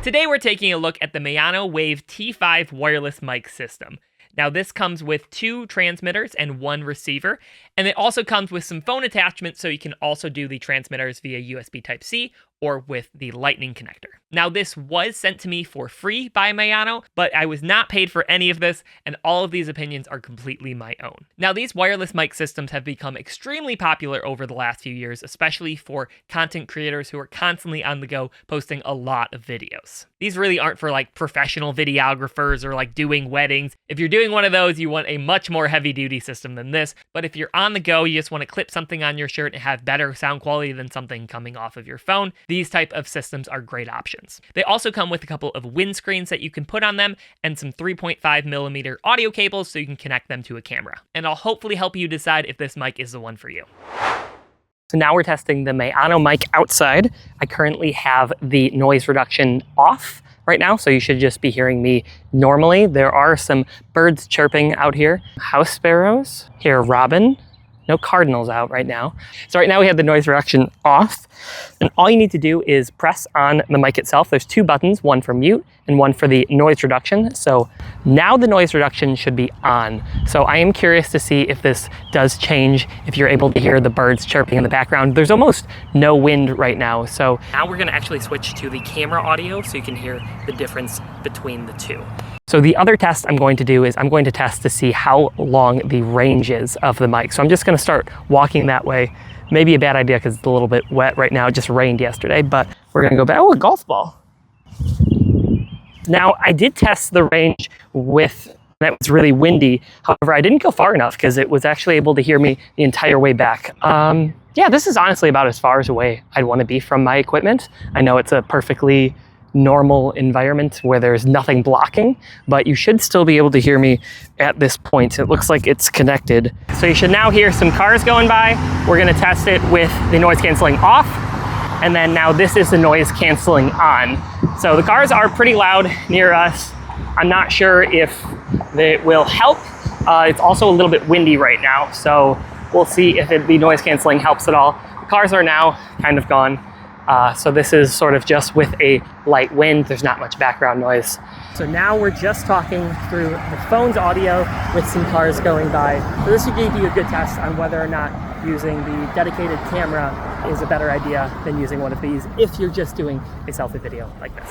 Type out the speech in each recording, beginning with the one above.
Today we're taking a look at the Maono Wave T5 wireless mic system. Now this comes with 2 transmitters and 1 receiver, and it also comes with some phone attachments so you can also do the transmitters via USB Type-C or with the Lightning connector. Now this was sent to me for free by Maono, but I was not paid for any of this, and all of these opinions are completely my own. Now these wireless mic systems have become extremely popular over the last few years, especially for content creators who are constantly on the go posting a lot of videos. These really aren't for like professional videographers or like doing weddings. If you're doing one of those, you want a much more heavy duty system than this, but if you're on the go, you just want to clip something on your shirt and have better sound quality than something coming off of your phone, these type of systems are great options. They also come with a couple of windscreens that you can put on them and some 3.5mm audio cables so you can connect them to a camera. And I'll hopefully help you decide if this mic is the one for you. So now we're testing the Maono mic outside. I currently have the noise reduction off right now, so you should just be hearing me normally. There are some birds chirping out here. House sparrows, hear a robin. No cardinals out right now. So right now we have the noise reduction off, and all you need to do is press on the mic itself. There's 2 buttons, one for mute and one for the noise reduction. So now the noise reduction should be on. So I am curious to see if this does change, if you're able to hear the birds chirping in the background. There's almost no wind right now. So now we're gonna actually switch to the camera audio so you can hear the difference between the 2. So the other test I'm going to do is I'm going to test to see how long the range is of the mic. So I'm just gonna start walking that way. Maybe a bad idea because it's a little bit wet right now. It just rained yesterday, but we're gonna go back. Oh, a golf ball. Now I did test the range with, that was really windy. However, I didn't go far enough because it was actually able to hear me the entire way back. Yeah, this is honestly about as far as away I'd wanna be from my equipment. I know it's a perfectly normal environment where there's nothing blocking, but you should still be able to hear me at this point. It looks like it's connected. So you should now hear some cars going by. We're gonna test it with the noise canceling off, and then now this is the noise canceling on. So the cars are pretty loud near us. I'm not sure if it will help. It's also a little bit windy right now, so we'll see if the noise canceling helps at all. The cars are now kind of gone. So this is sort of just with a light wind. There's not much background noise. So now we're just talking through the phone's audio with some cars going by. So this should give you a good test on whether or not using the dedicated camera is a better idea than using one of these if you're just doing a selfie video like this.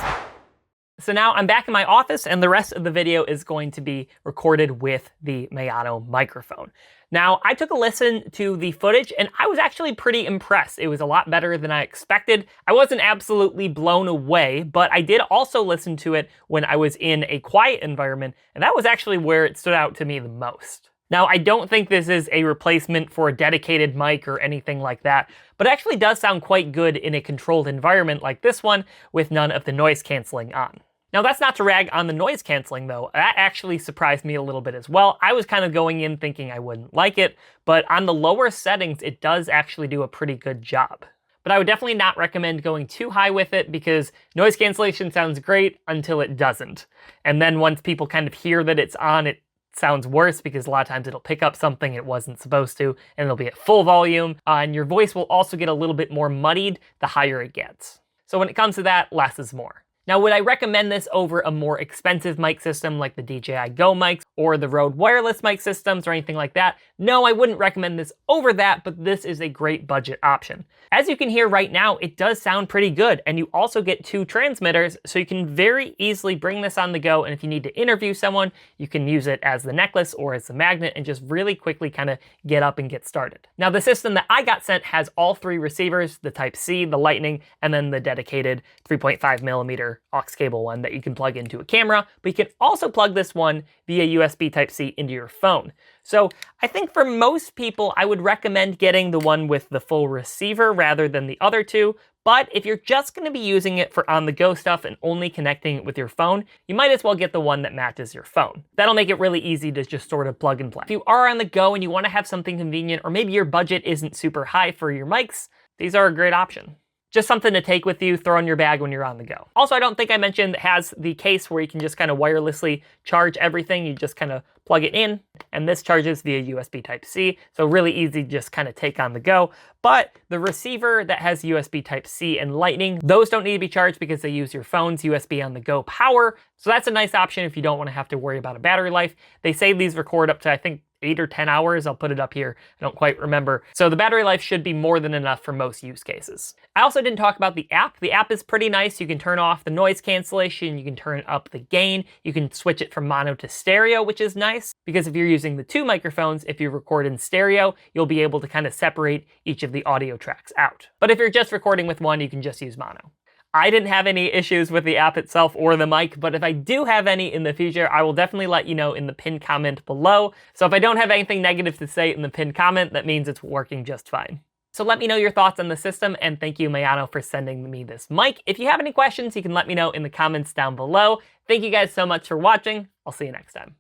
So now I'm back in my office and the rest of the video is going to be recorded with the Maono microphone. Now, I took a listen to the footage and I was actually pretty impressed. It was a lot better than I expected. I wasn't absolutely blown away, but I did also listen to it when I was in a quiet environment, and that was actually where it stood out to me the most. Now, I don't think this is a replacement for a dedicated mic or anything like that, but it actually does sound quite good in a controlled environment like this one with none of the noise canceling on. Now that's not to rag on the noise canceling though. That actually surprised me a little bit as well. I was kind of going in thinking I wouldn't like it, but on the lower settings, it does actually do a pretty good job. But I would definitely not recommend going too high with it because noise cancellation sounds great until it doesn't. And then once people kind of hear that it's on, it sounds worse because a lot of times it'll pick up something it wasn't supposed to and it'll be at full volume. And your voice will also get a little bit more muddied the higher it gets. So when it comes to that, less is more. Now, would I recommend this over a more expensive mic system like the DJI Go mics or the Rode wireless mic systems or anything like that? No, I wouldn't recommend this over that, but this is a great budget option. As you can hear right now, it does sound pretty good, and you also get 2 transmitters, so you can very easily bring this on the go, and if you need to interview someone, you can use it as the necklace or as the magnet and just really quickly kind of get up and get started. Now, the system that I got sent has all 3 receivers, the Type-C, the Lightning, and then the dedicated 3.5mm aux cable one that you can plug into a camera, but you can also plug this one via USB Type-C into your phone. So I think for most people, I would recommend getting the one with the full receiver rather than the other 2. But if you're just going to be using it for on-the-go stuff and only connecting it with your phone, you might as well get the one that matches your phone. That'll make it really easy to just sort of plug and play. If you are on the go and you want to have something convenient, or maybe your budget isn't super high for your mics, these are a great option. Just something to take with you, throw in your bag when you're on the go. Also, I don't think I mentioned it has the case where you can just kind of wirelessly charge everything. You just kind of plug it in, and this charges via USB Type-C, so really easy to just kind of take on the go. But the receiver that has USB Type-C and Lightning, those don't need to be charged because they use your phone's USB on the go power. So that's a nice option if you don't want to have to worry about a battery life. They say these record up to, I think, 8 or 10 hours. I'll put it up here. I don't quite remember. So the battery life should be more than enough for most use cases. I also didn't talk about the app. The app is pretty nice. You can turn off the noise cancellation. You can turn up the gain. You can switch it from mono to stereo, which is nice because if you're using the 2 microphones, if you record in stereo, you'll be able to kind of separate each of the audio tracks out. But if you're just recording with one, you can just use mono. I didn't have any issues with the app itself or the mic, but if I do have any in the future, I will definitely let you know in the pinned comment below. So if I don't have anything negative to say in the pinned comment, that means it's working just fine. So let me know your thoughts on the system, and thank you, Maono, for sending me this mic. If you have any questions, you can let me know in the comments down below. Thank you guys so much for watching. I'll see you next time.